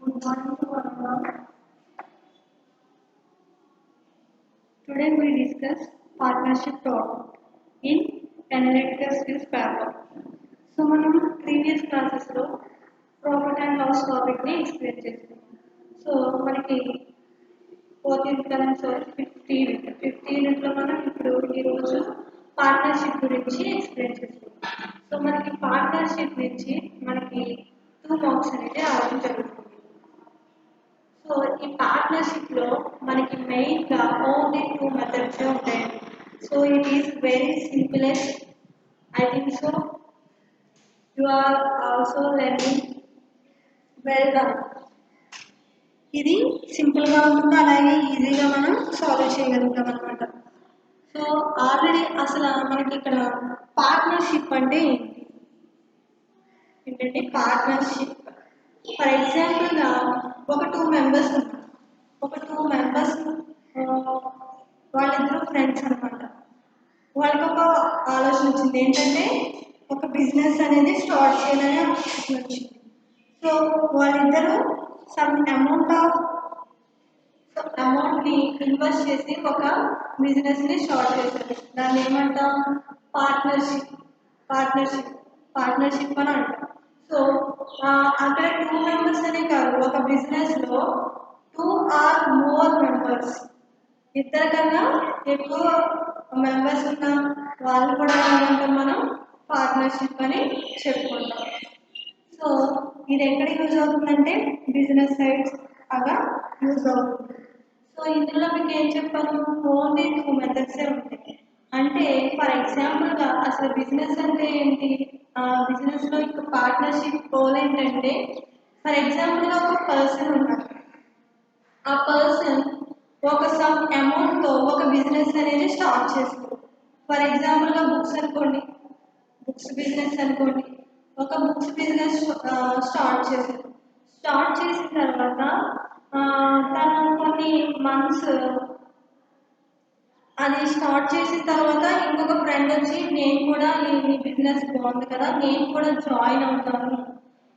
Good morning to everyone. Today we discuss partnership topic in analytical skills paper. So మనం previous classes లో profit and loss topic ని explain చేస్తున్నాం. So మనకి 14th current source 15 లో మనం ఇప్పుడు ఈ రోజు పార్ట్నర్షిప్ గురించి ఎక్స్ప్లెయిన్ చేస్తున్నాం. సో మనకి పార్ట్నర్షిప్ నుంచి మనకి 2 మార్క్స్ అనేది రావడం జరుగుతుంది. సో ఈ పార్ట్నర్షిప్ లో మనకి మెయిన్ గా ఓన్లీ 2 మెథడ్స్ ఉంటాయి. So it is very simplest. I think so you are also learning well done. ఇది సింపుల్ గా ఉంటుంది, అలాగే ఈజీగా మనం సాల్వ్ చేయగలుగుతాం అనమాట. సో ఆల్రెడీ అసలు మనకి ఇక్కడ పార్ట్నర్షిప్ అంటే ఏంటంటే పార్ట్నర్షిప్ ఫర్ ఎగ్జాంపుల్ గా ఒక 2 మెంబర్స్ ఉన్నారు. ఒక 2 మెంబర్స్ వాళ్ళిద్దరూ ఫ్రెండ్స్ అనమాట. వాళ్ళకి ఒక ఆలోచన వచ్చింది, ఏంటంటే ఒక బిజినెస్ అనేది స్టార్ట్ చేయాలని ఆలోచన వచ్చింది. సో వాళ్ళిద్దరూ సమ్ అమౌంట్ ని ఇన్వెస్ట్ చేసి ఒక బిజినెస్ ని స్టార్ట్ చేశారు. దాన్ని ఏమంటాం? పార్ట్నర్షిప్ పార్ట్నర్షిప్ అని అంటాం. సో అక్కడ 2 మెంబర్స్ అనే కాదు, ఒక బిజినెస్ లో 2 ఆర్ మోర్ మెంబర్స్, ఇద్దరు కన్నా ఎక్కువ మెంబర్స్ ఉన్న వాళ్ళు కూడా ఏమంటాం మనం? పార్ట్నర్షిప్ అని చెప్పుకుంటాం. సో ఇది ఎక్కడ యూజ్ అవుతుందంటే బిజినెస్ సైడ్స్ అలా యూజ్ అవుతుంది. సో ఇందులో మీకు ఏం చెప్పాను? ఓన్లీ 2 మెథడ్స్ ఉంటాయి. అంటే ఫర్ ఎగ్జాంపుల్ గా అసలు బిజినెస్ అంటే ఏంటి? బిజినెస్ లో ఇంకా పార్ట్నర్షిప్ రోల్ ఏంటంటే, ఫర్ ఎగ్జాంపుల్ గా ఒక పర్సన్ ఉన్నారు. ఆ పర్సన్ ఒక సమ్ అమౌంట్ తో ఒక బిజినెస్ అనేది స్టార్ట్ చేస్తారు. ఫర్ ఎగ్జాంపుల్ గా బుక్స్ అనుకోండి, బుక్స్ బిజినెస్ అనుకోండి. ఒక బుక్స్ బిజినెస్ స్టార్ట్ చేశారు. స్టార్ట్ చేసిన తర్వాత తను కొన్ని మంత్స్ అది స్టార్ట్ చేసిన తర్వాత ఇంకొక ఫ్రెండ్ వచ్చి, నేను కూడా ఈ బిజినెస్ బాగుంది కదా, నేను కూడా జాయిన్ అవుతాను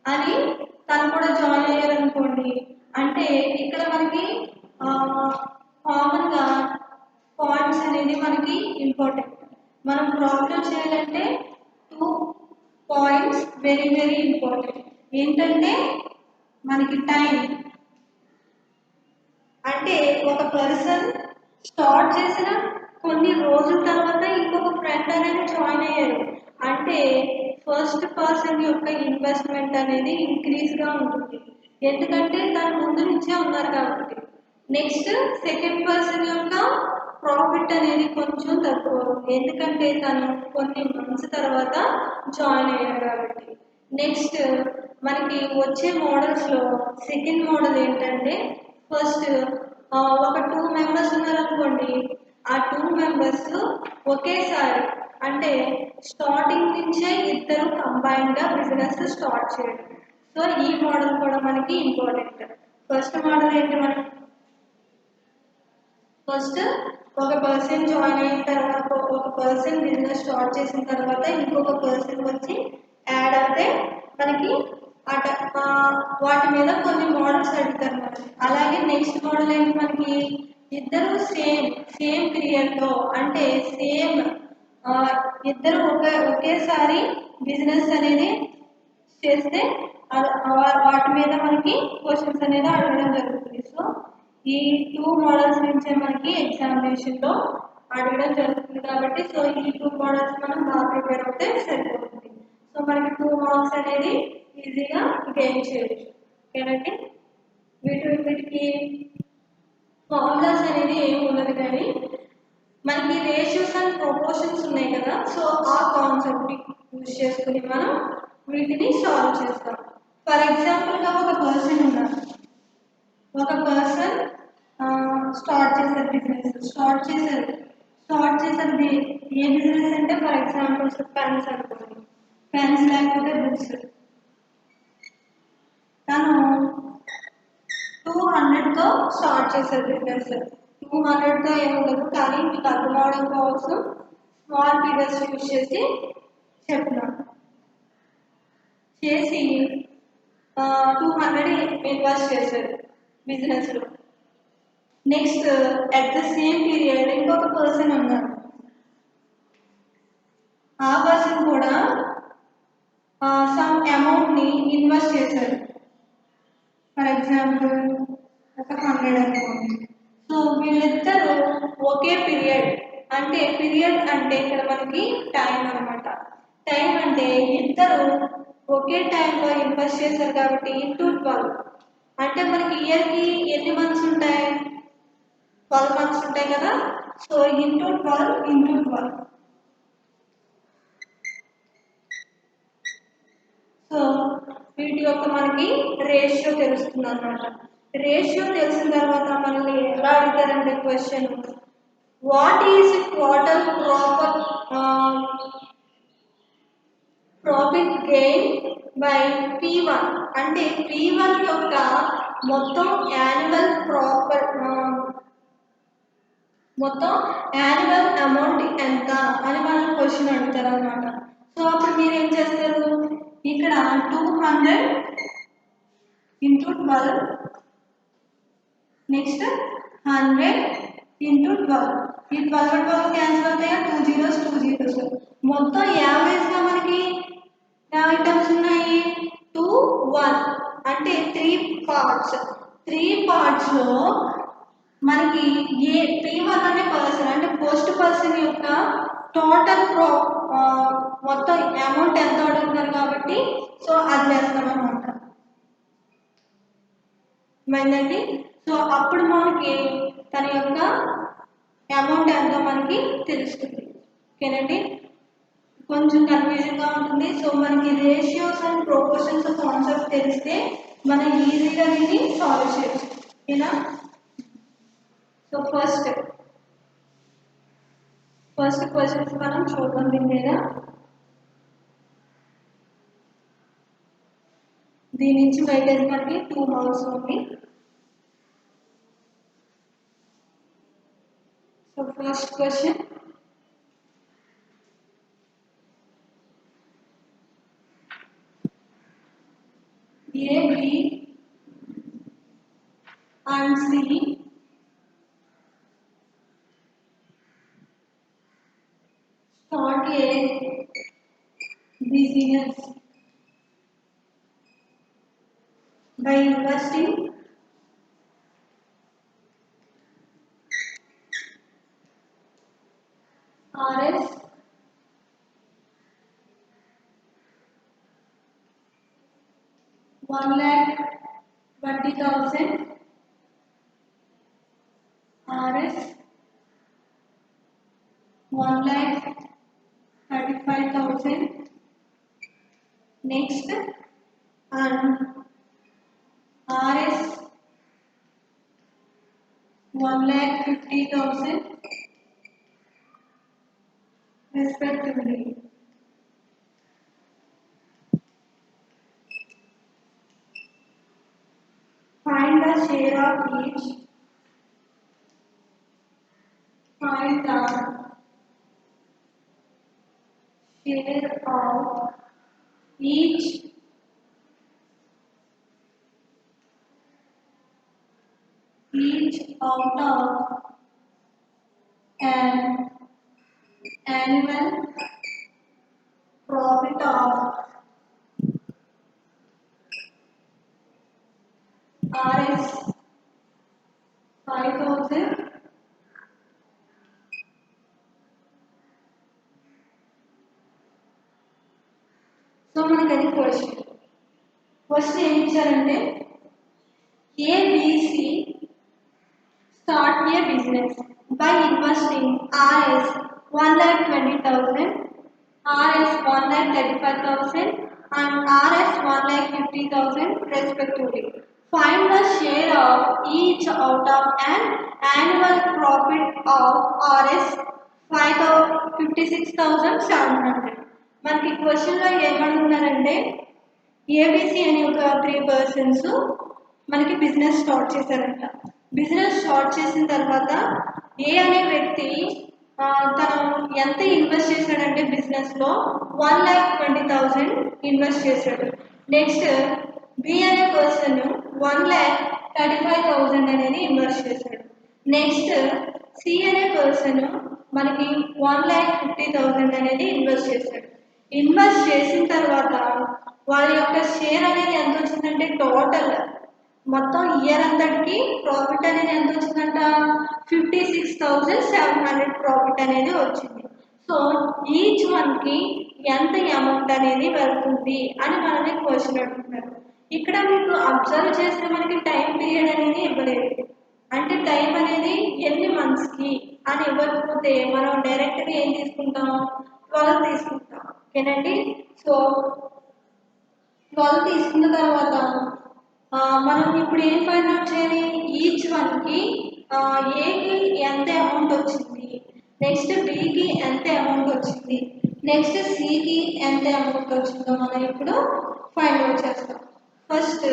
అని తను కూడా జాయిన్ అయ్యారనుకోండి. అంటే ఇక్కడ మనకి కామన్ గా పాయింట్స్ అనేది మనకి ఇంపార్టెంట్. మనం ప్రాబ్లం చేయాలంటే 2 పాయింట్స్ వెరీ వెరీ ఇంపార్టెంట్. ఏంటంటే మనకి టైం, అంటే ఒక పర్సన్ స్టార్ట్ చేసిన కొన్ని రోజుల తర్వాత ఇంకొక ఫ్రెండ్ అనేది జాయిన్ అయ్యారు అంటే ఫస్ట్ పర్సన్ యొక్క ఇన్వెస్ట్మెంట్ అనేది ఇంక్రీజ్ గా ఉంటుంది, ఎందుకంటే దాని ముందు నుంచే ఉన్నారు కాబట్టి. నెక్స్ట్ సెకండ్ పర్సన్ యొక్క ప్రాఫిట్ అనేది కొంచెం తక్కువ, ఎందుకంటే తను కొన్ని మంత్స్ తర్వాత జాయిన్ అయ్యారు కాబట్టి. నెక్స్ట్ మనకి వచ్చే మోడల్స్ లో సెకండ్ మోడల్ ఏంటంటే, ఫస్ట్ ఒక 2 మెంబర్స్ ఉన్నారనుకోండి. ఆ 2 మెంబర్స్ ఒకేసారి అంటే స్టార్టింగ్ నుంచే ఇద్దరు కంబైన్ గా బిజినెస్ స్టార్ట్ చేయడం. సో ఈ మోడల్ కూడా మనకి ఇంపార్టెంట్. ఫస్ట్ మోడల్ ఏంటి? మనకి ఫస్ట్ ఒక పర్సన్ జాయిన్ అయిన తర్వాత, ఒక పర్సన్ బిజినెస్ స్టార్ట్ చేసిన తర్వాత ఇంకొక పర్సన్ వచ్చి యాడ్ అయితే మనకి వాటి మీద కొన్ని మోడల్స్ అడుగుతారు మనకి. అలాగే నెక్స్ట్ మోడల్ ఏంటి? మనకి ఇద్దరు సేమ్ పీరియడ్ లో అంటే సేమ్ ఇద్దరు ఒకేసారి బిజినెస్ అనేది చేస్తే వాటి మీద మనకి క్వశ్చన్స్ అనేది అడగడం జరుగుతుంది. సో ఈ 2 మోడల్స్ నుంచే మనకి ఎగ్జామినేషన్ లో అడగడం జరుగుతుంది కాబట్టి, సో ఈ 2 మోడల్స్ మనం బాగా ప్రిపేర్ అవుతే సరిపోతుంది. సో మనకి 2 మార్క్స్ అనేది ఈజీగా గెయిన్ చేయొచ్చు. ఓకేనండి, వీటికి ఫార్ములాస్ అనేది ఏమి ఉండదు, కానీ మనకి రేషియోస్ అండ్ ప్రొపోర్షన్స్ ఉన్నాయి కదా. సో ఆ కాన్సెప్ట్ యూజ్ చేసుకుని మనం వీటిని సాల్వ్ చేస్తాం. ఫర్ ఎగ్జాంపుల్ గా ఒక పర్సన్ ఉన్నారు. ఒక పర్సన్ స్టార్ట్ చేశారు బిజినెస్. స్టార్ట్ చేసేది ఏ బిజినెస్ అంటే, ఫర్ ఎగ్జాంపుల్ పెన్స్ అనుకోండి, పెన్స్ లేకపోతే బుక్స్. తను 200 తో స్టార్ట్ చేశారు బిజినెస్. 200 తో ఏముండదు, కానీ మీకు అర్థం అవడం కోసం స్మాల్ ఫిగర్స్ యూజ్ చేసి చెప్తున్నాను. చేసి 200 ఇన్వెస్ట్ చేశారు బిజినెస్లో. Next at the same period ఇంకొక పర్సన్ ఉన్నారు. ఆ పర్సన్ కూడా సమ్ అమౌంట్ని ఇన్వెస్ట్ చేశారు. ఫర్ ఎగ్జాంపుల్ ఒక 100 అనుకోండి. సో వీళ్ళిద్దరూ ఒకే పీరియడ్, అంటే పీరియడ్ అంటే ఇక్కడ మనకి టైం అనమాట. టైం అంటే ఇద్దరు ఒకే టైంలో ఇన్వెస్ట్ చేశారు కాబట్టి ఇంటూ 12, అంటే మనకి ఇయర్కి ఎన్ని మంత్స్ ఉంటాయి? 12 మంత్స్ ఉంటాయి కదా. So into 12 into 12. సో వీటి యొక్క మనకి రేషియో తెలుస్తుంది అనమాట. రేషియో తెలిసిన తర్వాత మనల్ని ఎలా అడుగుతారంటే question, what is total profit gain by P1, అంటే P1 యొక్క మొత్తం యాన్యువల్ అమౌంట్ ఎంత అని మనం క్వశ్చన్ అడుగుతారు అనమాట. సో అప్పుడు మీరు ఏం చేస్తారు, ఇక్కడ 200 ఇంటూ 12, నెక్స్ట్ 100 ఇంటూ 12. ఈ 12 12 క్యాన్సిల్ అవుతాయా, 2 zeros 2 zeros. మొత్తం యావరేజ్గా మనకి ఐటమ్స్ ఉన్నాయి 2 1, అంటే 3 పార్ట్స్. 3 పార్ట్స్లో మనకి P1 అనే పర్సన్, అంటే పోస్ట్ పర్సన్ యొక్క టోటల్ మొత్తం అమౌంట్ ఎంత అడుగుతున్నారు కాబట్టి సో అది వేస్తాం అనమాట. మైందండి. సో అప్పుడు మనకి తన యొక్క అమౌంట్ ఎంతో మనకి తెలుస్తుంది. ఓకేనండి, కొంచెం కన్ఫ్యూజన్గా ఉంటుంది. సో మనకి రేషియోస్ అండ్ ప్రొపోర్షన్స్ కాన్సెప్ట్ తెలిస్తే మనం ఈజీగా దీన్ని సాల్వ్ చేయొచ్చు. ఓకేనా. సో ఫస్ట్ క్వశ్చన్స్ మనం చూద్దాం దీని మీద. దీని నుంచి వెయిటేజ్ మనకి 2 మార్క్స్ ఉంది. So first question, A, B and C start a business by investing Rs 1,20,000, Rs 1,35,000, next and Rs 1,50,000 respectively. Find the share of each. Find the share of each out of an annual profit of Rs 5,000 so మనకి అది question ఏం ఇచ్చారంటే ABC start a business by investing Rs 1,20,000, Rs 1,35,000 and Rs 1,50,000 respectively. Find the share of each out of an annual profit of Rs 56,700. మనకి క్వశ్చన్లో ఏమడుగుతున్నారంటే ABC అనే ఒక 3 persons మనకి business start చేశారంట. బిజినెస్ స్టార్ట్ చేసిన తర్వాత ఏ అనే వ్యక్తి తను ఎంత ఇన్వెస్ట్ చేశాడంటే బిజినెస్లో 1,20,000 ఇన్వెస్ట్ చేశాడు. నెక్స్ట్ బి అనే పర్సన్ 1,35,000 అనేది ఇన్వెస్ట్ చేశాడు. నెక్స్ట్ సి అనే పర్సన్ మనకి 1,50,000 అనేది ఇన్వెస్ట్ చేశాడు. ఇన్వెస్ట్ చేసిన తర్వాత వాళ్ళ యొక్క షేర్ అనేది ఎంత వచ్చిందంటే టోటల్ మొత్తం ఇయర్ అంతటికి ప్రాఫిట్ అనేది ఎంత వచ్చిందంట 56,700 ప్రాఫిట్ అనేది వచ్చింది. సో ఈచ్ వన్కి ఎంత అమౌంట్ అనేది వెళ్తుంది అని మనల్ని క్వశ్చన్ అడుగుతున్నారు. ఇక్కడ మీకు అబ్జర్వ్ చేస్తే మనకి టైం పీరియడ్ అనేది ఇవ్వలేదు. అంటే టైం అనేది ఎన్ని మంత్స్కి అని ఇవ్వకపోతే మనం డైరెక్ట్గా ఏం తీసుకుంటాం 12 తీసుకుంటాం. ఓకేనండి. సో 12 తీసుకున్న తర్వాత మనం ఇప్పుడు ఏం ఫైండ్ అవుట్ చేయాలి ఈచ్ వన్కి ఏకి ఎంత అమౌంట్ వచ్చింది, నెక్స్ట్ బికి ఎంత అమౌంట్ వచ్చింది, నెక్స్ట్ సికి ఎంత అమౌంట్ వచ్చిందో మనం ఇప్పుడు ఫైండ్ అవుట్ చేస్తాం. ఫస్ట్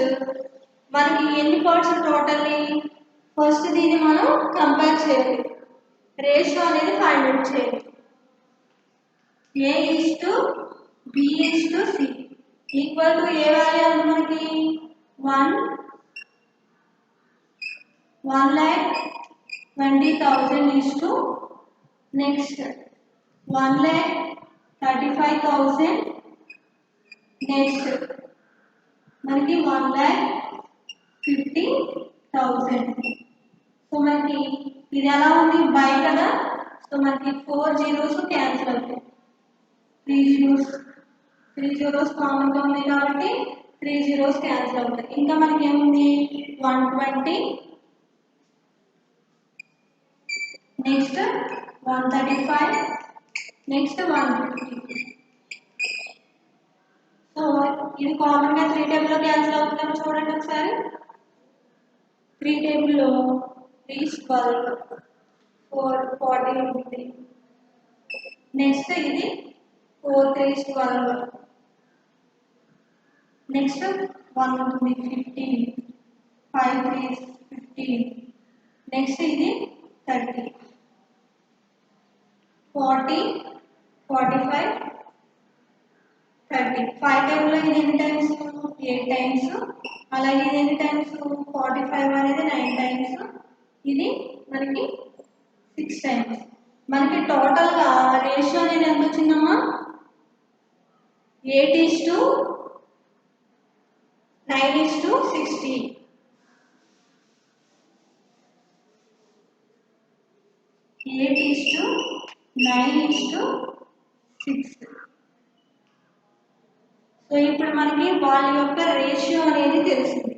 మనకి ఎన్ని పార్ట్స్ టోటల్లీ ఫస్ట్ దీన్ని మనం కంపేర్ చేయాలి. రేషియో అనేది ఫైండ్ అవుట్ చేయాలి. A/B/C equal to A value ఉంది మనకి 1,20,000 నెక్స్ట్ 1,35,000 నెక్స్ట్ మనకి 1,50,000. సో మనకి ఇది ఎలా ఉంది బై కదా. సో మనకి 4 zeros క్యాన్సిల్ అవుతాయి. 3 zeros కామన్గా ఉన్నాయి కాబట్టి 3 zeros క్యాన్సిల్ అవుతాయి. ఇంకా మనకి ఏముంది 120 నెక్స్ట్ 135 నెక్స్ట్ 150. సో ఇది కామన్గా 3 టేబుల్లో క్యాన్సిల్ అవుతుందని చూడండి ఒకసారి. 3 టేబుల్లో 3 12 4 40 ఉంటుంది. నెక్స్ట్ ఇది 4 3 12 నెక్స్ట్ 1 ఉంటుంది 15 5 3 15 నెక్స్ట్ ఇది 30 40 45 30 5 టైంలో ఇది ఎన్ని టైమ్స్ 8 టైమ్స్, అలాగే ఇది ఎన్ని టైమ్స్ 45 అనేది 9 టైమ్స్, ఇది మనకి 6 టైమ్స్. మనకి టోటల్గా రేషియో అనేది ఎంత వచ్చిందమ్మా 8:9:60. 8:9:6. సో ఇప్పుడు మనకి వాళ్ళ యొక్క రేషియో అనేది తెలిసింది.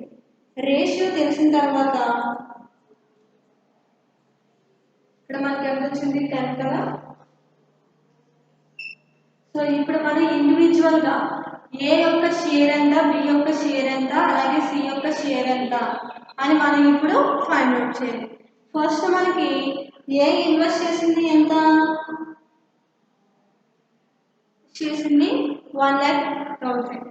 రేషియో తెలిసిన తర్వాత ఇక్కడ మనకి ఎంత వచ్చింది 10 కదా. సో ఇప్పుడు మనం ఇండివిజువల్గా ఏ యొక్క షేర్ ఎంత, బి యొక్క షేర్ ఎంత, అలాగే సి యొక్క షేర్ ఎంత అని మనం ఇప్పుడు ఫైండ్ అవుట్ చేయాలి. ఫస్ట్ మనకి ఏ ఇన్వెస్ట్ చేసింది ఎంత చేసింది 1,00,000.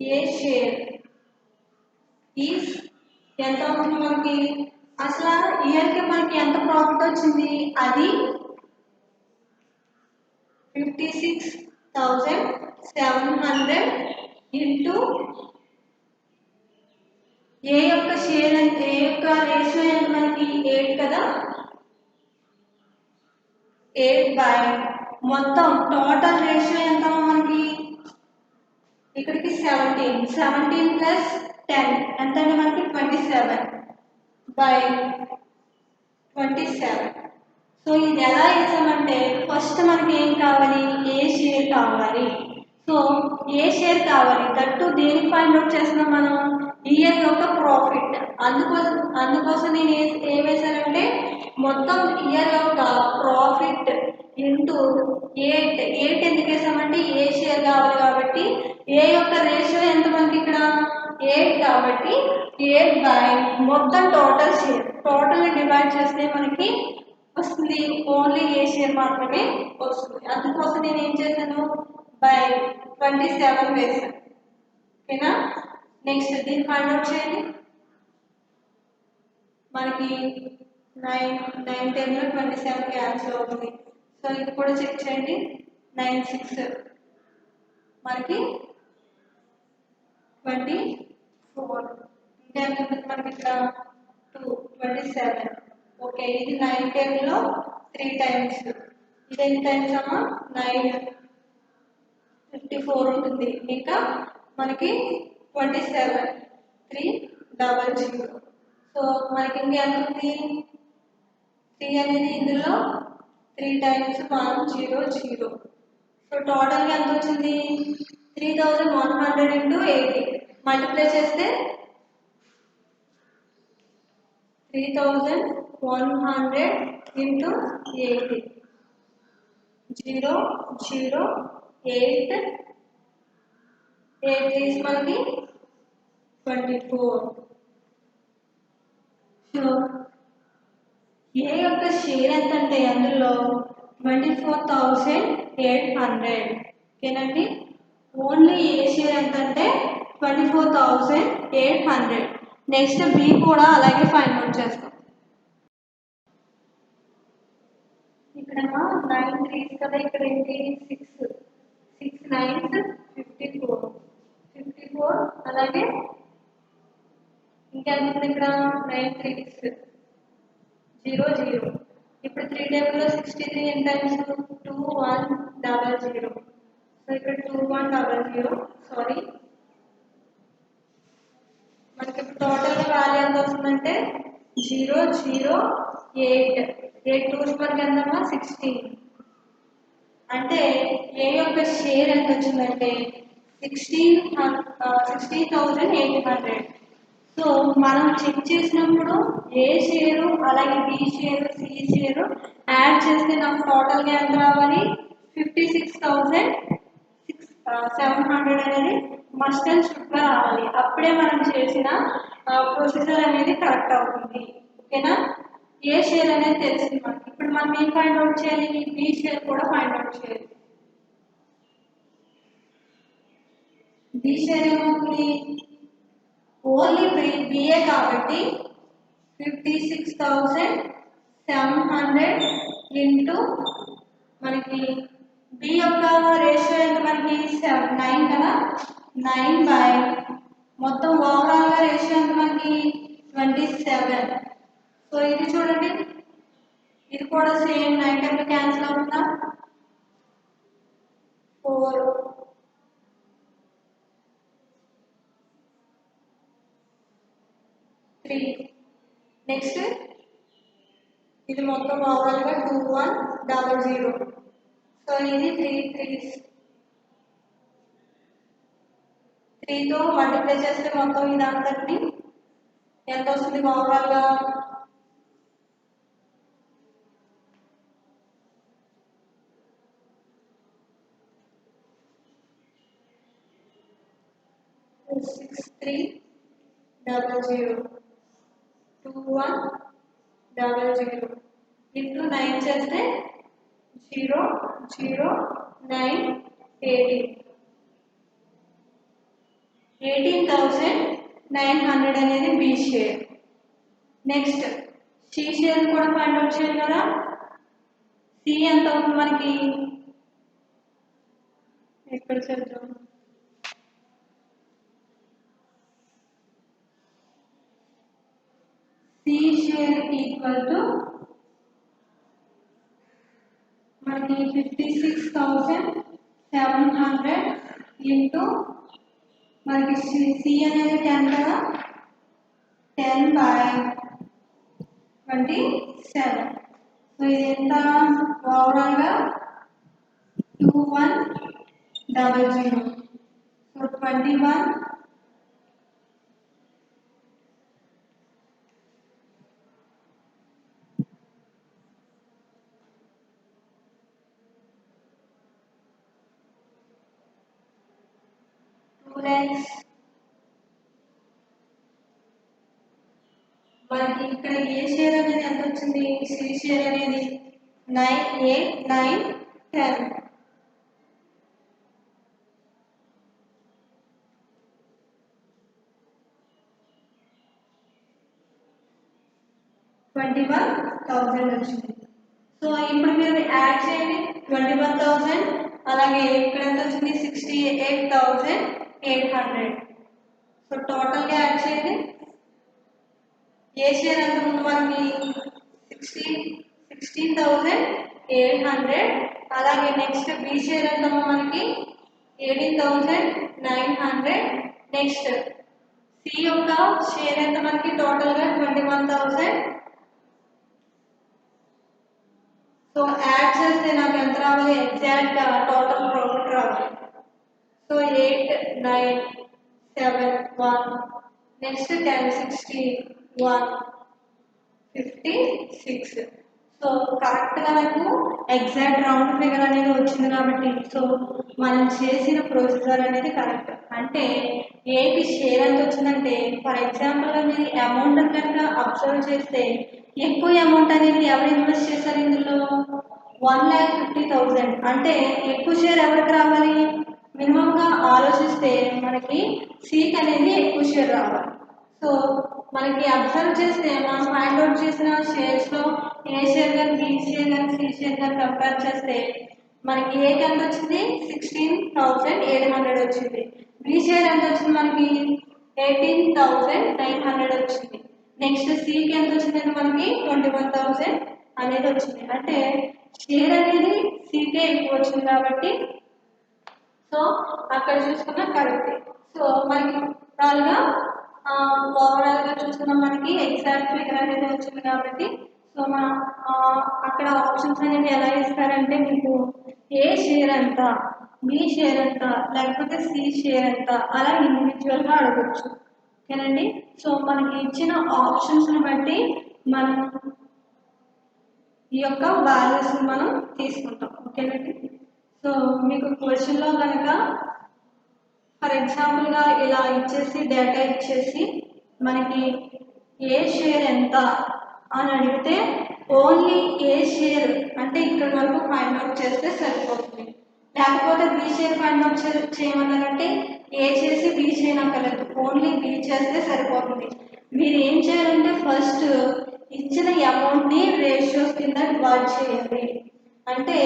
ఏ షేర్ ఈజ్ ఎంత అవుతుంది మనకి అసలు ఇయర్కి మనకి ఎంత ప్రాఫిట్ వచ్చింది అది 56,700 ఇంటూ ఏ యొక్క షేర్ అంటే ఏ యొక్క రేషియో ఎంత మనకి 8 కదా. 8 బై మొత్తం టోటల్ రేషియో ఎంత మనకి ఇక్కడికి 17 ప్లస్ 10 ఎంత అంటే మనకి 27 బై 27. సో ఇది ఎలా వేసామంటే ఫస్ట్ మనకి ఏం కావాలి ఏ షేర్ కావాలి. సో ఏ షేర్ కావాలి దట్టు దేనికి ఫైండ్ అవుట్ చేస్తున్నాం మనం ఇయర్ యొక్క ప్రాఫిట్. అందుకోసం నేను ఏం వేసానంటే మొత్తం ఇయర్ యొక్క ప్రాఫిట్ ఇంటూ 8 ఎందుకు వేసామంటే ఏ షేర్ కావాలి కాబట్టి ఏ యొక్క రేషియో ఎంత మనకి ఇక్కడ 8 కాబట్టి 8 బై మొత్తం టోటల్ షేర్. టోటల్ డివైడ్ చేస్తే మనకి వస్తుంది ఓన్లీ ఏ షేర్ మాత్రమే వస్తుంది. అందుకోసం నేను ఏం చేశాను బై 27 వేసాను. ఓకేనా. నెక్స్ట్ దీన్ని ఫైండ్ అవుట్ చేయండి. మనకి 9 10లో 27 క్యాన్సిల్ అవుతుంది. సో ఇది కూడా చెక్ చేయండి 9 6 మనకి 24. ఇంకా ఎంత ఉంటుంది మనకి ఇక్కడ 27. ఓకే, ఇది 9 టేబుల్లో 3 టైమ్స్. ఇది ఎన్ని టైమ్స్ అమ్మా? 9, 54 ఉంటుంది. ఇంకా మనకి 27, 300. సో మనకి ఇంకా ఎంత ఉంది? 3 అనేది ఇందులో 3 టైమ్స్ 100. సో టోటల్గా ఎంత వచ్చింది? 3100 ఇంటూ 80 మల్టిప్లై చేస్తే 3100 ఇంటూ 80 008 8 మనకి 24. సో ఏ యొక్క షేర్ ఎంత అంటే అందులో 24,800. ఓకేనండి, ఓన్లీ ఏ షేర్ ఎంత అంటే 24,800. నెక్స్ట్ బి కూడా అలాగే ఫైండ్ అవుట్ చేస్తాం. ఇక్కడ 9 3 కదా, ఇక్కడ ఏంటి 6 9 54 అలాగే ఇంకెంత ఉంది ఇక్కడ 9 3 0 ఇప్పుడు 3 టేబుల్లో 63 ఎన్ని టైమ్స్? 2100. సో ఇక్కడ 2100. సారీ, మనకి ఇప్పుడు టోటల్ వాల్యూ ఎంత వస్తుందంటే 008. 8 2s మనకి ఎంతమ్మా? 16. అంటే ఏ యొక్క షేర్ ఎంత వచ్చిందంటే 16,800. సో మనం చెక్ చేసినప్పుడు ఏ షేరు అలాగే B share C share add చేస్తే నాకు టోటల్గా ఎంత రావాలి? 56,700 అనేది మస్ట్ అండ్ షుడ్గా రావాలి. అప్పుడే మనం చేసిన ప్రొసీజర్ అనేది కరెక్ట్ అవుతుంది. ఓకేనా? ఏ షేర్ అనేది తెలిసింది మనకి. ఇప్పుడు మనం ఏం ఫైండ్ అవుట్ చేయాలి? బి షేర్ కూడా ఫైండ్ అవుట్ చేయాలి. బి షేర్ ఏమవుతుంది? ఓన్లీ బిఏ కాబట్టి 56,700 ఇంటూ మనకి బి యొక్క రేషియో ఎంత మనకి 9 కదా, 9 బై మొత్తం ఓవరాల్గా రేషియో ఎంత మనకి 27. సో ఇది చూడండి, ఇది కూడా సేమ్ 9 టైంలో క్యాన్సిల్ అవుతుందా? 4 3. నెక్స్ట్ ఇది మొత్తం ఓవరాల్గా 2100. సో ఇది 3తో మల్టిప్లై చేస్తే మొత్తం ఇదంతటిని ఎంత వస్తుంది ఓవరాల్గా? 6300 2100 ఇంటూ 9 చేస్తే 00918. 18,900 అనేది B share. Next C share కూడా ఫైండ్ అవుట్ చేయాలి కదా. సి ఎంత అవుతుంది మనకి? ఎక్కడ చేద్దాం? సి షేర్ ఈక్వల్ టు మనకి 56,700 ఇంటూ మనకి సి అనేది 10 కదా, 10 బై 27. సో ఇది ఎంత ఓవరాల్గా? 2100. So 21 2 lakhs. మనకి ఇక్కడ ఏ షేర్ అనేది ఎంత వచ్చింది? సి షేర్ అనేది 9 8 9 10. $21,000 వచ్చింది. సో ఇప్పుడు మీరు యాడ్ చేయండి. 21,000 అలాగే ఇక్కడ ఎంత వచ్చింది? 16 68,800. సో టోటల్గా యాడ్ చేయండి. ఏ షేర్ ఎంత ముందు మనకి 16,800. అలాగే నెక్స్ట్ బి షేర్ ఎంత మనకి 18,900. నెక్స్ట్ సి యొక్క షేర్ ఎంత మనకి టోటల్గా 21,000. సో యాడ్ చేస్తే నాకు ఎంత రావాలి, ఎగ్జాక్ట్గా టోటల్ ప్రాఫిట్ రావాలి. సో 8,9,7,1. నెక్స్ట్ 10,61,56. సో కరెక్ట్గా నాకు ఎగ్జాక్ట్ రౌండ్ ఫిగర్ అనేది వచ్చింది కాబట్టి సో మనం చేసిన ప్రొసీజర్ అనేది కరెక్ట్. అంటే ఏకి షేర్ ఎంత వచ్చిందంటే ఫర్ ఎగ్జాంపుల్ మీరు అమౌంట్ కనుక అబ్జర్వ్ చేస్తే ఎక్కువ అమౌంట్ అనేది ఎవరు ఇన్వెస్ట్ చేశారు ఇందులో 1,50,000. అంటే ఎక్కువ షేర్ ఎవరికి రావాలి, మినిమంగా ఆలోచిస్తే మనకి సీక్ అనేది ఎక్కువ షేర్ రావాలి. సో మనకి అబ్జర్వ్ చేస్తే మనం ఫైండ్ అవుట్ చేసిన షేర్స్లో ఏ షేర్ కానీ బి షేర్ కానీ సి షేర్ కానీ కంపేర్ చేస్తే మనకి ఏకి ఎంత వచ్చింది 16,800 వచ్చింది. బి షేర్ ఎంత వచ్చింది మనకి 18,900 వచ్చింది. నెక్స్ట్ సికి ఎంత వచ్చిందంటే మనకి 21,000 అనేది వచ్చింది. అంటే షేర్ అనేది సికే ఎక్కువ వచ్చింది కాబట్టి సో అక్కడ చూసుకున్న కరెక్ట్. సో మనకి ఓవరాల్గా చూసుకున్న మనకి ఎగ్జాక్ట్ ఫిగర్ అనేది వచ్చింది కాబట్టి సో అక్కడ ఆప్షన్స్ అనేవి ఎలా ఇస్తారంటే మీకు ఏ షేర్ ఎంత, బి షేర్ ఎంత, లేకపోతే సి షేర్ ఎంత అలా ఇండివిజువల్గా అడగచ్చు. ఓకేనండి. సో మనకి ఇచ్చిన ఆప్షన్స్ని బట్టి మనం ఈ యొక్క వాల్యూస్ మనం తీసుకుంటాం. ఓకేనండి. సో మీకు క్వశ్చన్లో కనుక ఫర్ ఎగ్జాంపుల్గా ఇలా ఇచ్చేసి డేటా ఇచ్చేసి మనకి ఏ షేర్ ఎంత అని అడిగితే ఓన్లీ ఏ షేర్ అంటే ఇక్కడ వరకు ఫైండ్ అవుట్ చేస్తే సరిపోతుంది. లేకపోతే బి షేర్ ఫైండ్ అవుట్ చేయమన్నారంటే ఏ చేసి బి చేయనక్కర్లేదు, ఓన్లీ బి చేస్తే సరిపోతుంది. మీరు ఏం చేయాలంటే ఫస్ట్ ఇచ్చిన అమౌంట్ని రేషియోస్ కింద డివైడ్ చేయాలి. అంటే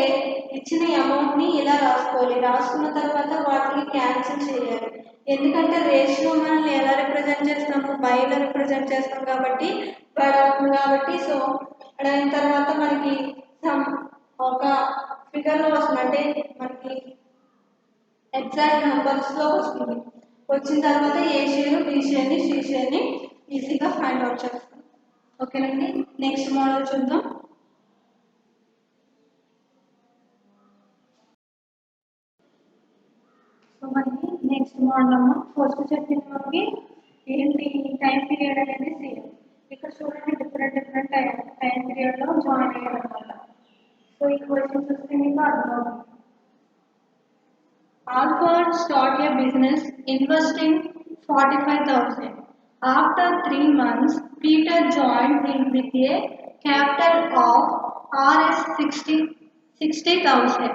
ఇచ్చిన అమౌంట్ని ఇలా రాసుకోవాలి. రాసుకున్న తర్వాత వాటిని క్యాన్సిల్ చేయాలి. ఎందుకంటే రేషియో మనల్ని ఎలా రిప్రజెంట్ చేస్తాము, బైలో రిప్రజెంట్ చేస్తాం కాబట్టి బైడ్ అవుతుంది కాబట్టి సో అయిన తర్వాత మనకి ఒక ఫిగర్లో వస్తుంది. అంటే మనకి ఎగ్జాక్ట్ నెంబర్స్లో వస్తుంది. వచ్చిన తర్వాత ఏ షేర్ బి షేర్ని సి షేర్ని ఈజీగా ఫైండ్ అవుట్ చేస్తాం. ఓకేనండి. నెక్స్ట్ మోడల్ చూద్దాం. సో మనకి నెక్స్ట్ మోడల్ అమ్మ ఫస్ట్ చెప్పిన మనకి ఏంటి టైం పీరియడ్ అనేది సేమ్. ఇక్కడ చూడండి డిఫరెంట్ టైం పీరియడ్లో జాయిన్ అయ్యారనమాట. సో ఈ క్వశ్చన్స్ వస్తే మీకు అర్థమవుతుంది. Alfred started a business investing 45,000. After 3 months, Peter joined him with a capital of Rs 60,000.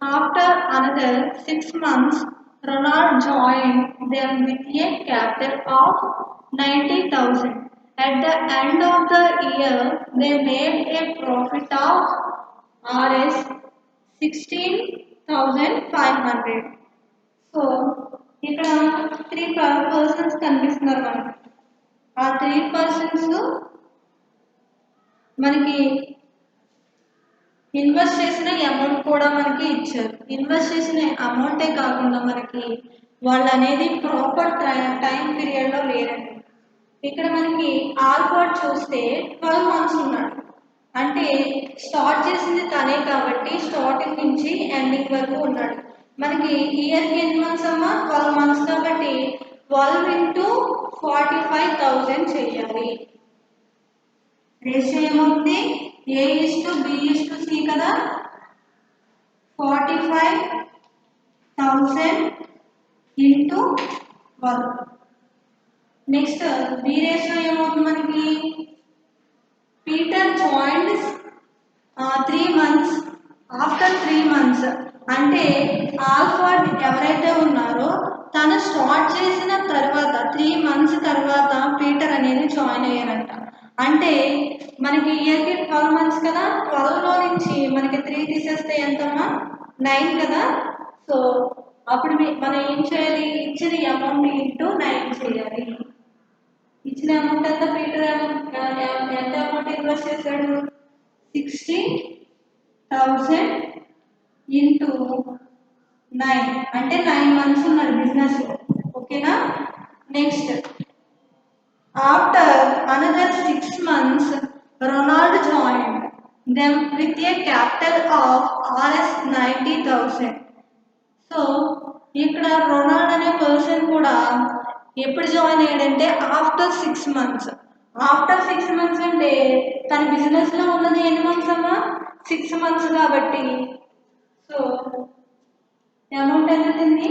After another 6 months, Ronald joined them with a capital of 90,000. At the end of the year, they made a profit of Rs 16,500. So ఇక్కడ 3 persons కనిపిస్తున్నారు మనకి. ఆ 3 persons మనకి invest చేసిన amount కూడా మనకి ఇచ్చారు. Invest చేసిన అమౌంటే కాకుండా మనకి వాళ్ళు అనేది ప్రాపర్ టైం పీరియడ్లో లేరండి. ఇక్కడ మనకి ఆల్ఫర్డ్ చూస్తే 12 months ఉన్నాడు. అంటే స్టార్ట్ చేసింది తనే కాబట్టి స్టార్టింగ్ నుంచి ఎండింగ్ వరకు ఉన్నాడు. మనకి ఇయర్కి ఎన్ని మంత్స్ అమ్మా 12 months కాబట్టి 12 into 45,000 చేయాలి. రేషియో ఏమవుతుంది A:B:C కదా. 45,000 into 12. నెక్స్ట్ బి రేషియో ఏమవుతుంది మనకి Peter joined 3 months. After 3 months అంటే ఆల్ఫర్డ్ ఎవరైతే ఉన్నారో తను స్టార్ట్ చేసిన తర్వాత 3 months తర్వాత పీటర్ అనేది జాయిన్ అయ్యారంట. అంటే మనకి ఇయర్కి 12 months కదా. 12లో నుంచి మనకి 3 తీసేస్తే ఎంతమ్మా 9 కదా. సో అప్పుడు మనం ఏం చేయాలి, ఇచ్చిన అమౌంట్ ఇంటూ 9 చేయాలి. ఇచ్చిన అమౌంట్ ఎంత, పీటర్ ఎంత అమౌంట్ ఇన్వెస్ట్ చేశాడు, 60,000 ఇంటూ 9 అంటే 9 మంత్స్ ఉన్నాడు బిజినెస్. ఓకేనా. Next after another 6 months Ronald joined them with a capital of Rs 90,000. So ఇక్కడ రొనాల్డ్ అనే పర్సన్ కూడా ఎప్పుడు జాయిన్ అయ్యాడంటే ఆఫ్టర్ 6 months. ఆఫ్టర్ 6 months అంటే తన బిజినెస్ లో ఉన్నది ఎన్ని మంత్స్ అమ్మా, 6 months కాబట్టి సో అమౌంట్ ఎంత ఉంది,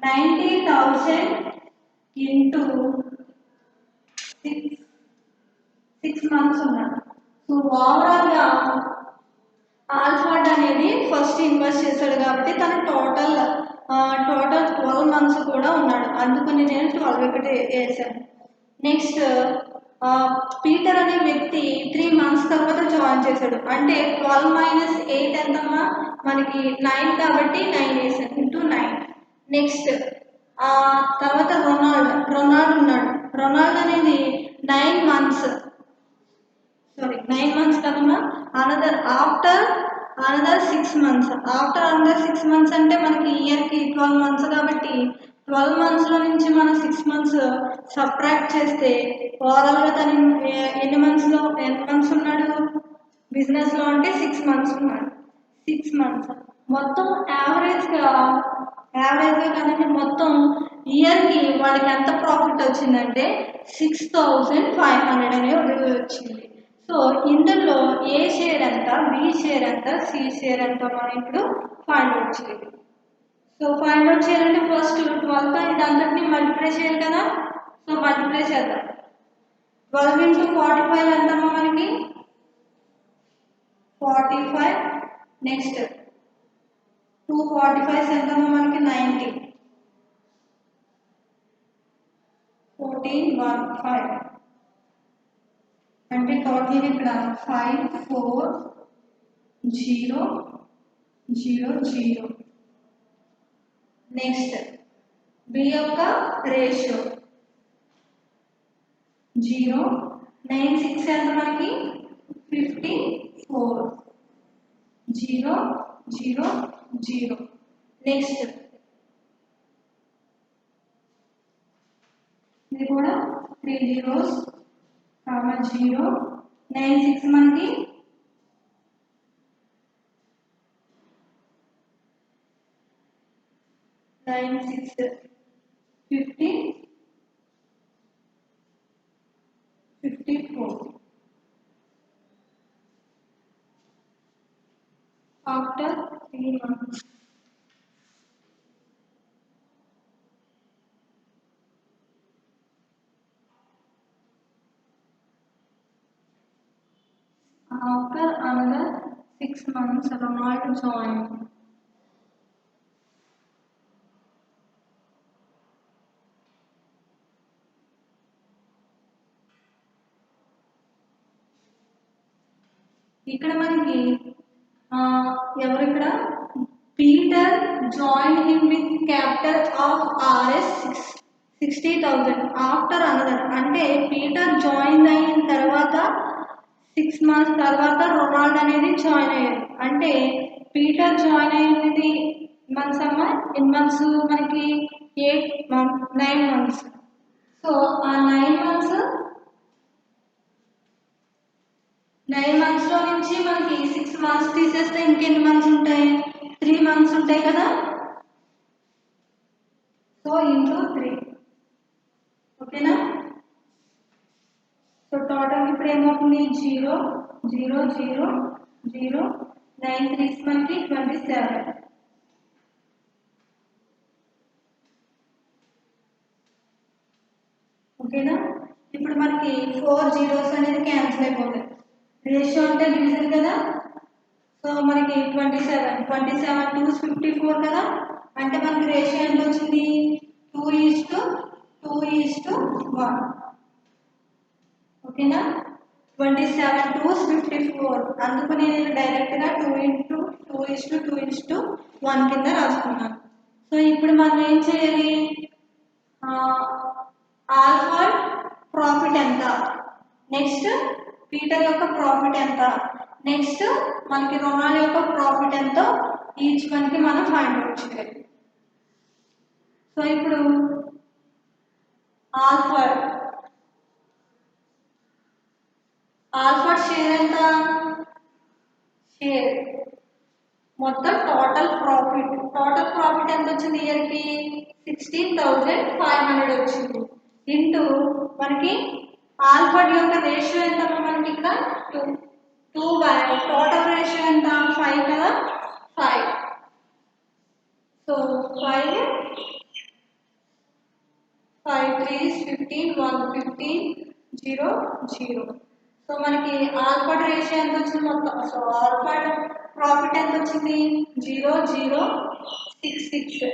90,000 ఇంటూ 6 months ఉన్నాడు. సో ఓవరాల్ గా ఆల్ఫర్డ్ అనేది ఫస్ట్ ఇన్వెస్ట్ చేశాడు కాబట్టి తన టోటల్ 12 months కూడా ఉన్నాడు, అందుకని నేను 12 ఇక్కడ వేసాను. నెక్స్ట్ పీటర్ అనే వ్యక్తి 3 months తర్వాత జాయిన్ చేశాడు, అంటే 12 - 8 ఎంతమ్మా మనకి 9 కాబట్టి 9 వేసాను ఇంటూ 9. నెక్స్ట్ తర్వాత రొనాల్డ్ ఉన్నాడు. రొనాల్డ్ అనేది 9 months కదమ్మా. After another 6 months. After another 6 months అంటే మనకి ఇయర్కి 12 months కాబట్టి 12 months లో నుంచి మనం 6 months సబ్ట్రాక్ట్ చేస్తే ఓవరాల్గా తను ఎన్ని మంత్స్ ఉన్నాడు బిజినెస్లో అంటే 6 months ఉన్నాడు. 6 months మొత్తం యావరేజ్గా కదండి, మొత్తం ఇయర్కి వాళ్ళకి ఎంత ప్రాఫిట్ వచ్చిందంటే 6,500 అనేది వచ్చింది. సో ఇందులో ఏ షేర్ ఎంత, బి షేర్ ఎంత, సి షేర్ ఎంత మనం ఇప్పుడు ఫైండ్ అవుట్ చేయాలి. సో ఫైండ్ అవుట్ చేయాలంటే ఫస్ట్ 12తో ఇదంతటిని మల్టిప్లై చేయాలి కదా. సో మల్టిప్లై చేద్దాం. 12 into 45 ఎంతమ్మా మనకి 45. నెక్స్ట్ 2 45 ఎంతమ్మా మనకి 90. 1415 అంటే టోటల్ ఇక్కడ 54,000. నెక్స్ట్ బి యొక్క రేషియో 0 9 6 ఎంత మనకి 54 0 0 0. నెక్స్ట్ ఇది కూడా 3 zeros 0 9 6 మనకి 9 6 50 54. After 3 months after another 6 months Ronald joined. ఇక్కడ మనకి ఎవరు ఇక్కడ Peter join him with capital of Rs 60,000 after another అంటే పీటర్ జాయిన్ అయిన తర్వాత 6 months తర్వాత రొనాల్డ్ అనేది జాయిన్ అయ్యారు. అంటే పీటర్ జాయిన్ అయ్యింది మంత్స్ అమ్మ ఎన్ని మంత్స్ మనకి 9 months. సో ఆ 9 months లో నుంచి మనకి 6 months తీసేస్తే ఇంకెన్ని మంత్స్ ఉంటాయి 3 months ఉంటాయి కదా. సో ఇంటూ 3 ఓకేనా. సో టోటల్ ఇప్పుడు ఏమవుతుంది 0 0 0 0 9 3 మనకి 27. ఓకేనా. ఇప్పుడు మనకి 4 zeros అనేది క్యాన్సిల్ అయిపోతాయి. రేషియో అంటే డివిజన్ కదా. సో మనకి 27 2 54 కదా. అంటే మనకి రేషియో ఎంత వచ్చింది 2:1. ఓకేనా. 27 to 54 అందుకు నేను డైరెక్ట్గా 2:2:1 కింద రాసుకున్నాను. సో ఇప్పుడు మనం ఏం చేయాలి? ఆల్ఫర్డ్ ప్రాఫిట్ ఎంత, నెక్స్ట్ పీటర్ యొక్క ప్రాఫిట్ ఎంత, నెక్స్ట్ మనకి రొనాల్డ్ యొక్క ప్రాఫిట్ ఎంతో ఈచ్ మనకి మనం ఫైండ్ అవుట్ చేయాలి. సో ఇప్పుడు ఆల్ఫర్డ్ షేర్ ఎంత? షేర్ మొత్తం టోటల్ ప్రాఫిట్ ఎంత వచ్చింది ఇయర్కి? 16,500 వచ్చింది. ఇంటూ మనకి ఆల్ఫర్డ్ యొక్క రేషియో ఎంత మనకి ఇక్కడ? 2 బై టోటల్ రేషియో ఎంత? 5 కదా, 5. సో 5 3 15 1 15 0 0. సో మనకి ఆల్ఫర్డ్ రేషియో ఎంత వచ్చింది మొత్తం? సో ఆల్ఫర్డ్ ప్రాఫిట్ ఎంత వచ్చింది? 0 0 6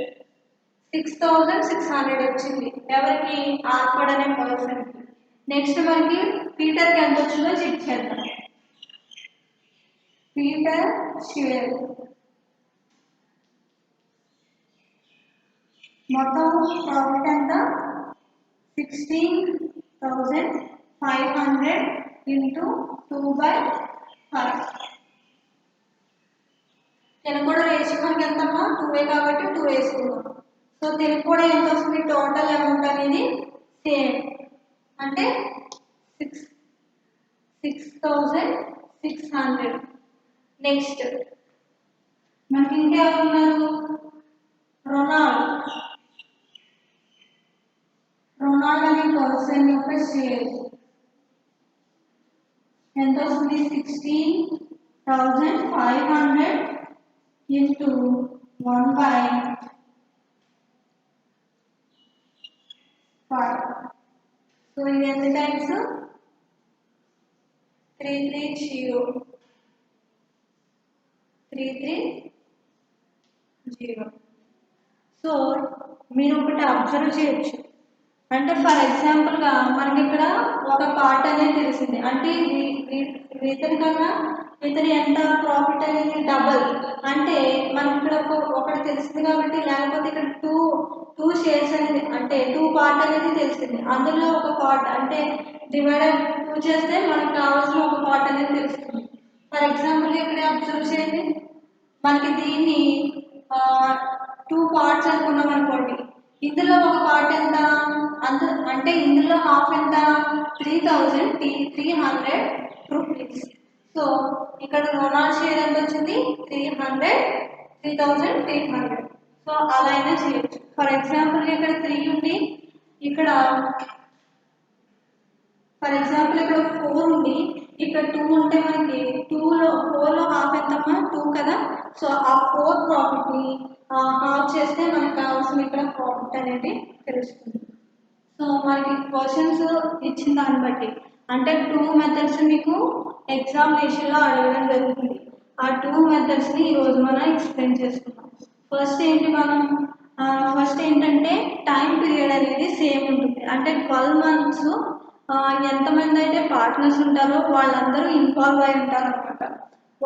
6,600 వచ్చింది ఎవరికి? ఆల్ఫర్డ్ అనే పర్సన్కి. నెక్స్ట్ మనకి పీటర్కి ఎంత వచ్చిందో చెక్ చేద్దాం. పీటర్ షేర్ మొత్తం ప్రాఫిట్ ఎంత? 16,500 ఇంటూ 2/5. తెలుగు రేషియో మనకి ఎంతమ్మా? 2 కాబట్టి 2 వేసుకున్నాం. సో తెలుగు కూడా ఎంత వస్తుంది? టోటల్ అమౌంట్ అనేది సేమ్ అంటే 6,600. నెక్స్ట్ మనకి ఇంకెవరు ఉన్నారు? రొనాల్డ్ అనే పర్సన్ యొక్క షేర్ ఎంత వస్తుంది? 16,500 ఇంటూ 1/5. సో ఇది ఎంత టైమ్స్? 330. సో మీరు ఒకటి అబ్జర్వ్ చేయొచ్చు. అంటే ఫర్ ఎగ్జాంపుల్గా మనకి ఇక్కడ ఒక పార్ట్ అనేది తెలిసింది, అంటే ఇతని కన్నా ఇతని ఎంత ప్రాఫిట్ అనేది డబల్. అంటే మనకి ఇక్కడ ఒకటి తెలిసింది కాబట్టి, లేకపోతే ఇక్కడ టూ షేర్స్ అనేది అంటే 2 పార్ట్ అనేది తెలిసింది. అందులో ఒక పార్ట్ అంటే డివైడెడ్ 2 చేస్తే మనకు కావాల్సిన ఒక పార్ట్ అనేది తెలుస్తుంది. ఫర్ ఎగ్జాంపుల్ ఇక్కడ అబ్జర్వ్ చేయండి, మనకి దీన్ని 2 పార్ట్స్ అనుకున్నాం అనుకోండి. ఇందులో ఒక పార్ట్ ఎంత? అంటే ఇందులో హాఫ్ ఎంత? 3,300 రూపీస్. సో ఇక్కడ రొనాల్డ్ షేర్ ఎంత వచ్చింది? 3,300. సో అలా అయినా చేయొచ్చు. ఫర్ ఎగ్జాంపుల్ ఇక్కడ 3 ఉంది, ఇక్కడ ఫర్ ఎగ్జాంపుల్ ఇక్కడ 4 ఉంది, ఇక్కడ 2 ఉంటే మనకి 4లో హాఫ్ ఎంతమ్మా? 2 కదా. సో ఆ 4 ప్రాఫిట్ని హాఫ్ చేస్తే మనకు కావాల్సిన ఇక్కడ ప్రాఫిట్ అనేది తెలుస్తుంది. సో మనకి క్వశ్చన్స్ ఇచ్చిన దాన్ని బట్టి అంటే 2 మెథడ్స్ మీకు ఎగ్జామినేషన్లో అడగడం జరుగుతుంది. ఆ 2 మెథడ్స్ని ఈరోజు మనం ఎక్స్ప్లెయిన్ చేసుకున్నాం. ఫస్ట్ ఏంటంటే టైం పీరియడ్ అనేది సేమ్ ఉంటుంది. అంటే 12 months ఎంతమంది అయితే పార్ట్నర్స్ ఉంటారో వాళ్ళందరూ ఇన్వాల్వ్ అయి ఉంటారు అనమాట.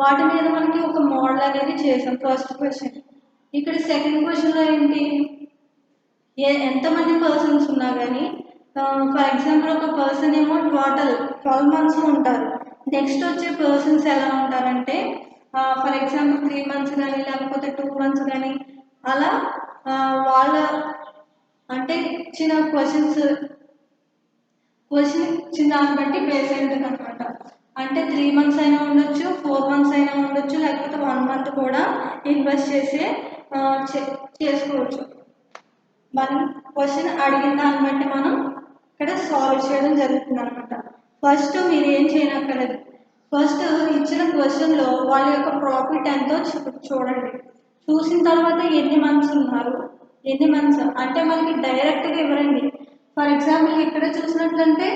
వాటి మీద మనకి ఒక మోడల్ అనేది చేసాం ఫస్ట్ క్వశ్చన్. ఇక్కడ సెకండ్ క్వశ్చన్లో ఏంటి? ఎంతమంది పర్సన్స్ ఉన్నా కానీ ఫర్ ఎగ్జాంపుల్ ఒక పర్సన్ ఏమో టోటల్ 12 months ఉంటారు. నెక్స్ట్ వచ్చే పర్సన్స్ ఎలా ఉంటారంటే ఫర్ ఎగ్జాంపుల్ 3 months కానీ లేకపోతే 2 months కానీ అలా వాళ్ళ అంటే ఇచ్చిన క్వశ్చన్ ఇచ్చిన దాన్ని బట్టి బేస్ అయి ఉంటుంది అనమాట. అంటే 3 months అయినా ఉండొచ్చు, 4 months అయినా ఉండొచ్చు, లేకపోతే 1 month కూడా ఇన్వెస్ట్ చేసుకోవచ్చు. మనం క్వశ్చన్ అడిగిన దాన్ని బట్టి మనం ఇక్కడ సాల్వ్ చేయడం జరుగుతుంది అనమాట. ఫస్ట్ మీరు ఏం చేయనక్కర్లేదు. ఫస్ట్ ఇచ్చిన క్వశ్చన్లో వాళ్ళ యొక్క ప్రాఫిట్ ఎంతో చూడండి. చూసిన తర్వాత ఎన్ని మంత్స్ ఉన్నారు, ఎన్ని మంత్స్ అంటే మనకి డైరెక్ట్గా ఇవ్వరండి. ఫర్ ఎగ్జాంపుల్ ఇక్కడ చూసినట్లంటే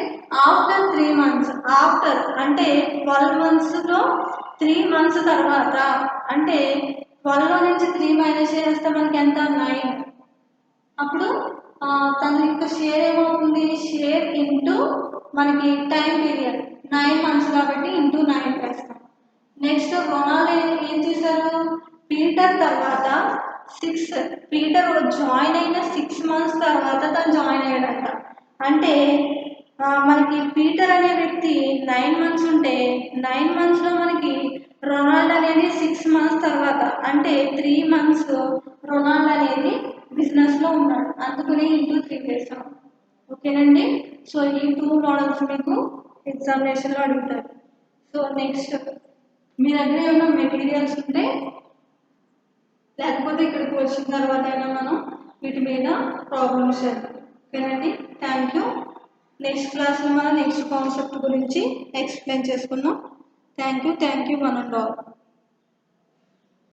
ఆఫ్టర్ 3 months, ఆఫ్టర్ అంటే 12 monthsలో 3 months తర్వాత అంటే 12లో నుంచి 3 మైనస్ చేస్తే మనకి ఎంత? 9. అప్పుడు తన యొక్క షేర్ ఏమవుతుంది? షేర్ ఇంటూ మనకి టైం పీరియడ్ 9 months కాబట్టి ఇంటూ 9 వేస్తాం. నెక్స్ట్ రొనాల్డ్ ఏం చేశారు? పీటర్ తర్వాత 6 పీటర్ జాయిన్ అయిన 6 months తర్వాత తను జాయిన్ అయ్యాడంట. అంటే మనకి పీటర్ అనే వ్యక్తి 9 months ఉంటే 9 monthsలో మనకి రొనాల్డ్ అనేది 6 months తర్వాత అంటే 3 months రొనాల్డ్ అనేది బిజినెస్లో ఉన్నాడు. అందుకనే ఇంటూ 3 చేస్తాం. ఓకేనండి. సో ఈ 2 మోడల్స్ మీకు ఎగ్జామినేషన్లో అడుగుతారు. సో నెక్స్ట్ మీ దగ్గర ఏమైనా మెటీరియల్స్ ఉంటే లేకపోతే ఇక్కడికి వచ్చిన తర్వాత అయినా మనం వీటి మీద ప్రాబ్లమ్స్ చేద్దాం. ఓకేనండి. Thank you. నెక్స్ట్ క్లాస్లో మనం నెక్స్ట్ కాన్సెప్ట్ గురించి ఎక్స్ప్లెయిన్ చేసుకుందాం. Thank you. One and all.